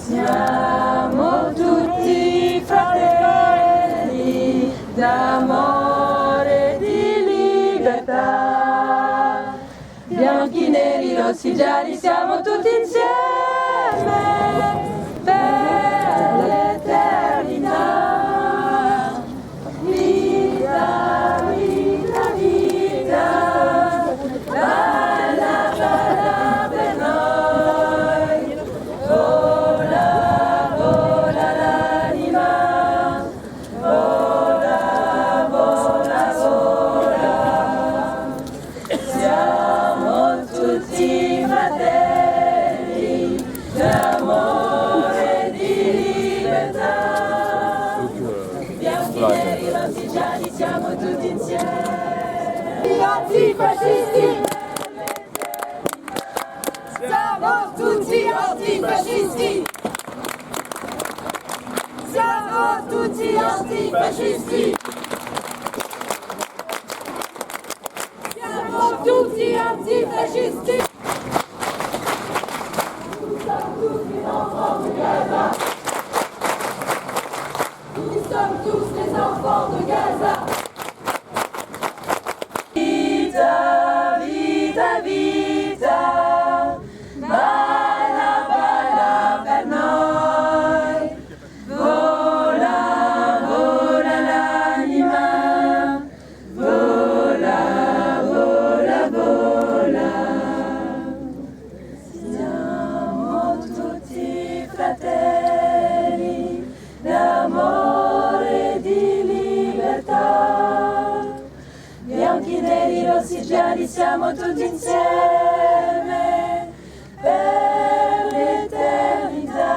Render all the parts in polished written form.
Siamo tutti fratelli d'amore e di libertà. Bianchi, neri, rossi, gialli, siamo tutti insieme per l'eternità. Vita, vita, vita, balla, balla per noi. Vola, vola l'anima, vola, vola, vola. Siamo tutti fratelli d'amore e di libertà. Bianchi, neri, rossi, gialli, siamo tutti insieme. Antifascisti! Siamo tutti antifascisti! Siamo tutti antifascisti! Siamo tutti antifascisti! Nous sommes tous les enfants de Gaza! Nous sommes tous les enfants de Gaza! Vita, vita, vita, balla, balla per noi. Vola, vola l'anima, vola, vola, vola. Siamo tutti fratelli d'amore e di libertà. Bianchi, neri, rossi, gialli, siamo tutti insieme per l'eternità.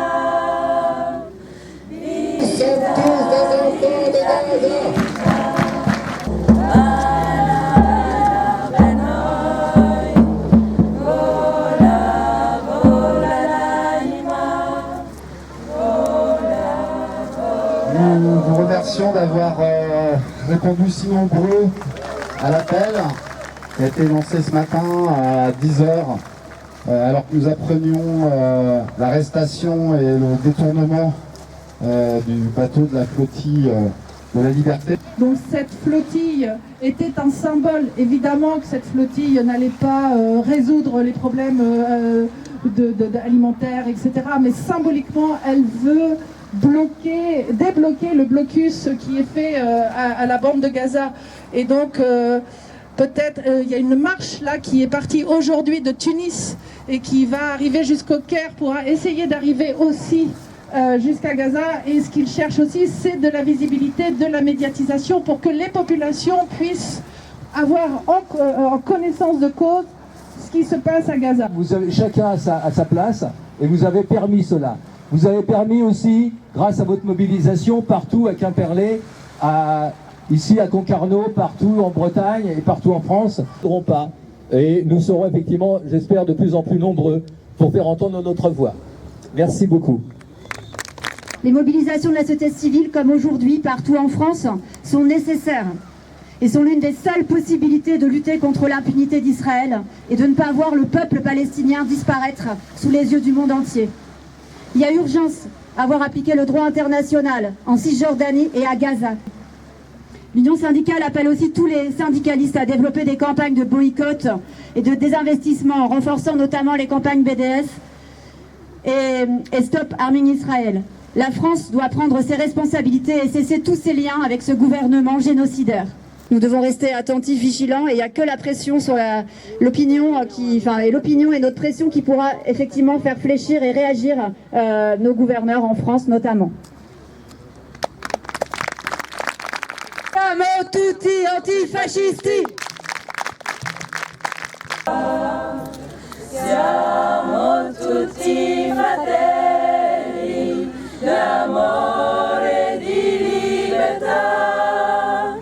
Vita, vita, vita, balla per noi. Vola, vola l'anima, vola, vola. Nous vous remercions d'avoir répondu si nombreux à l'appel qui a été lancé ce matin à 10h, alors que nous apprenions l'arrestation et le détournement du bateau de la flottille de la Liberté. Donc cette flottille était un symbole. Évidemment que cette flottille n'allait pas résoudre les problèmes alimentaires, etc. Mais symboliquement, elle veut débloquer le blocus qui est fait à la bande de Gaza. Et donc peut-être il y a une marche là qui est partie aujourd'hui de Tunis et qui va arriver jusqu'au Caire pour essayer d'arriver aussi jusqu'à Gaza. Et ce qu'ils cherchent aussi, c'est de la visibilité, de la médiatisation pour que les populations puissent avoir en connaissance de cause ce qui se passe à Gaza. Vous avez chacun à sa place et vous avez permis cela. Vous avez permis aussi, grâce à votre mobilisation, partout à Quimperlé, ici à Concarneau, partout en Bretagne et partout en France, nous ne serons pas. Et nous serons effectivement, j'espère, de plus en plus nombreux pour faire entendre notre voix. Merci beaucoup. Les mobilisations de la société civile, comme aujourd'hui, partout en France, sont nécessaires et sont l'une des seules possibilités de lutter contre l'impunité d'Israël et de ne pas voir le peuple palestinien disparaître sous les yeux du monde entier. Il y a urgence à voir appliquer le droit international en Cisjordanie et à Gaza. L'Union syndicale appelle aussi tous les syndicalistes à développer des campagnes de boycott et de désinvestissement, en renforçant notamment les campagnes BDS et Stop Arming Israël. La France doit prendre ses responsabilités et cesser tous ses liens avec ce gouvernement génocidaire. Nous devons rester attentifs, vigilants, et il n'y a que la pression sur l'opinion et notre pression qui pourra effectivement faire fléchir et réagir nos gouverneurs en France notamment. Siamo tutti antifascisti! Siamo tutti fratelli d'amore e di libertà.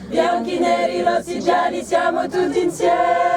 Bianchi, neri, rossi, gialli, siamo tutti insieme.